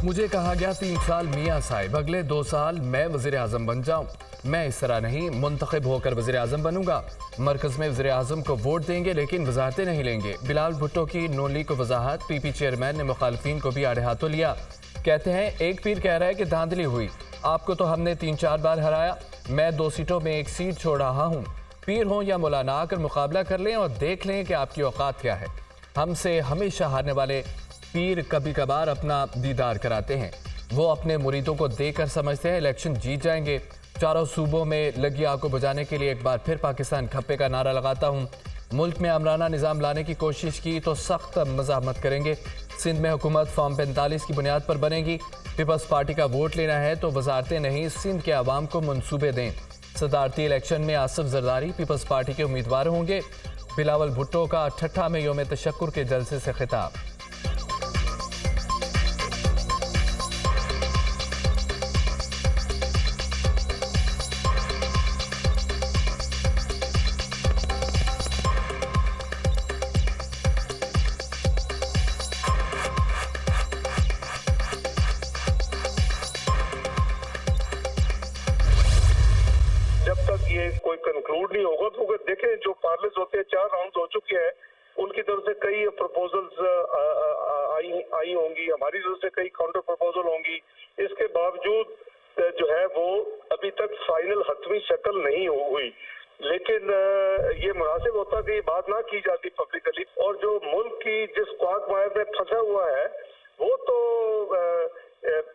मुझे कहा गया 3 साल मियाँ साहिब, अगले 2 साल मैं वज़ीर आज़म बन जाऊँ। मैं इस तरह नहीं, मुंतखब होकर वज़ीर आज़म बनूंगा। मरकज़ में वज़ीर आज़म को वोट देंगे लेकिन वजारतें नहीं लेंगे। बिलावल भुट्टो की नून लीग को वजाहत। पीपी चेयरमैन ने मुखालफिन को भी आड़े हाथों लिया। कहते हैं एक पीर कह रहा है कि धांधली हुई, आपको तो हमने 3-4 बार हराया, मैं 2 सीटों में 1 सीट छोड़ रहा हूँ। पीर हों या मौलाना आकर मुकाबला कर लें और देख लें कि आपकी औकात क्या है। हमसे हमेशा हारने वाले पीर कभी कभार अपना दीदार कराते हैं। वो अपने मुरीदों को देकर समझते हैं इलेक्शन जीत जाएंगे। चारों सूबों में लगी आग को बुझाने के लिए एक बार फिर पाकिस्तान खप्पे का नारा लगाता हूँ। मुल्क में अमराना निज़ाम लाने की कोशिश की तो सख्त मज़ाहमत करेंगे। सिंध में हुकूमत फॉर्म 45 की बुनियाद पर बनेगी। पीपल्स पार्टी का वोट लेना है तो वजारतें नहीं, सिंध के अवाम को मंसूबे दें। सदारती इलेक्शन में आसिफ जरदारी पीपल्स पार्टी के उम्मीदवार होंगे। बिलावल भुट्टो का ठट्ठा में योम तशक्कुर के जलसे से खिताब। जब तक ये कोई कंक्लूड नहीं होगा तो देखें, जो पार्लर्स होते हैं 4 राउंड हो चुके हैं, उनकी तरफ से कई प्रपोजल्स आई होंगी, हमारी तरफ से कई काउंटर प्रपोजल होंगी। इसके बावजूद जो है वो अभी तक फाइनल हतमी शक्ल नहीं हुई। लेकिन ये मुनासिब होता कि ये बात ना की जाती पब्लिकली, और जो मुल्क की जिस क्वागमायर में फंसा हुआ है वो तो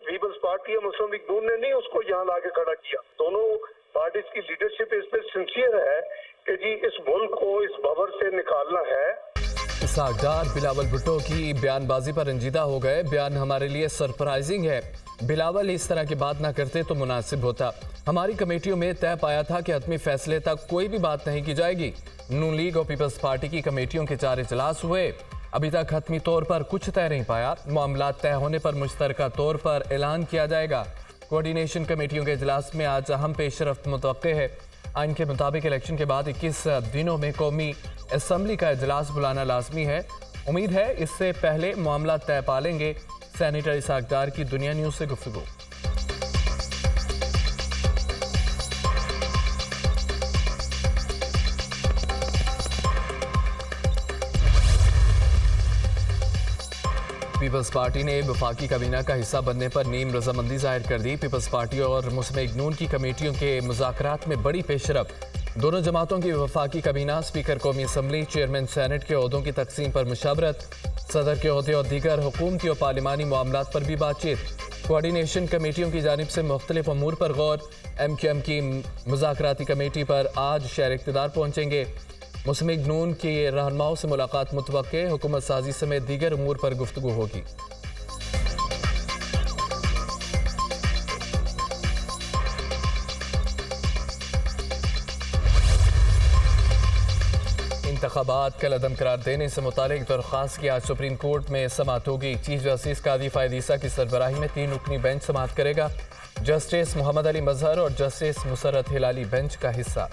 पीपल्स पार्टी या मुस्लिम लीग नून ने नहीं उसको यहाँ लाके खड़ा किया। दोनों पार्टीज की लीडरशिप इस पर सिंसियर है कि जी इस मुल्क को इस भंवर से निकालना है। इसहाक डार बिलावल भुट्टो की बयानबाजी पर रंजीदा हो गए। बयान हमारे लिए सरप्राइजिंग है। बिलावल इस तरह की बात ना करते तो मुनासिब होता। हमारी कमेटियों में तय पाया था कि हतमी फैसले तक कोई भी बात नहीं की जाएगी। नून लीग और पीपल्स पार्टी की कमेटियों के 4 इजलास हुए, अभी तक हतमी तौर पर कुछ तय नहीं पाया। मामला तय होने पर मुश्तरका तौर पर ऐलान किया जाएगा। कोऑर्डिनेशन कमेटियों के इजलास में आज अहम पेशरफ्त मुतवक्के है। आइन के मुताबिक इलेक्शन के बाद 21 दिनों में कौमी असम्बली का इजलास बुलाना लाजमी है। उम्मीद है इससे पहले मामला तय पा लेंगे। सेनेटर इसहाक डार की दुनिया न्यूज़ से गुफ्तगू। पीपल्स पार्टी ने वफाकी काबीना का हिस्सा बनने पर नीम रजामंदी जाहिर कर दी। पीपल्स पार्टी और मुस्लिम लीग नून की कमेटियों के मुज़ाकरात में बड़ी पेशरफ्त। दोनों जमातों की वफाकी काबीना, स्पीकर कौमी असम्बली, चेयरमैन सेनेट के ओहदों की तकसीम पर मुशावरत, सदर के ओहदे और दीगर हुकूमती और पार्लिमानी मामलात पर भी बातचीत। कोऑर्डिनेशन कमेटियों की जानिब से मुख्तलिफ अमूर पर गौर। MQM की मुज़ाकराती कमेटी पर आज शहर इक़्तिदार पहुँचेंगे। मुस्लिम लीग नून के रहनुमाओं से मुलाकात मुतवक्के। हुकूमत साजी समेत दीगर अमूर पर गुफ्तगू होगी। इंतखाबात कल अदम करार देने से मुतालिक दरख्वास्त की आज सुप्रीम कोर्ट में समाअत होगी। चीफ जस्टिस कादी फायद ईसा की सरबराही में 3 रुकनी बेंच समाअत करेगा। जस्टिस मोहम्मद अली मजहर और जस्टिस मुसर्रत हिलाली बेंच का हिस्सा।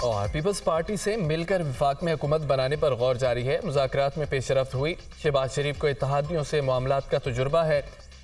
और पीपल्स पार्टी से मिलकर विफाक में हुकूमत बनाने पर गौर जारी है। मुज़ाकरात में पेशरफ्त हुई। शहबाज शरीफ को इत्तेहादियों से मामलात का तजुर्बा है।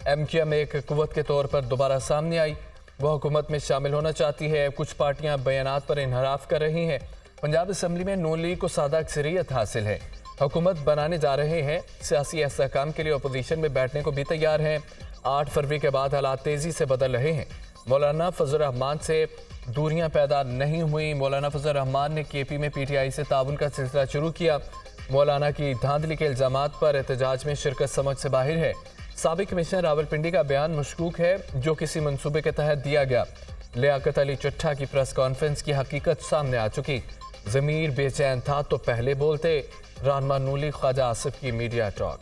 MQM एक कुव्वत के तौर पर दोबारा सामने आई। वह हुकूमत में शामिल होना चाहती है। कुछ पार्टियां बयानात पर इनहराफ कर रही हैं। पंजाब असम्बली में नून लीग को सादा अक्सरियत हासिल है। हुकूमत बनाने जा रहे हैं। सियासी इस्तेहकाम के लिए अपोजिशन में बैठने को भी तैयार हैं। 8 फरवरी के बाद हालात तेज़ी से बदल रहे हैं। मौलाना फजल रहमान से दूरियां पैदा नहीं हुई। मौलाना फजल रहमान ने KP में PTI से ताउन का सिलसिला शुरू किया। मौलाना की धांधली के इल्ज़ामात पर एहतजाज में शिरकत समझ से बाहर है। साबिक कमिश्नर रावलपिंडी का बयान मशकूक है, जो किसी मंसूबे के तहत दिया गया। लियाकत अली चट्ठा की प्रेस कॉन्फ्रेंस की हकीकत सामने आ चुकी। ज़मीर बेचैन था तो पहले बोलते। रहनुमा नून लीग ख्वाजा आसिफ की मीडिया टॉक।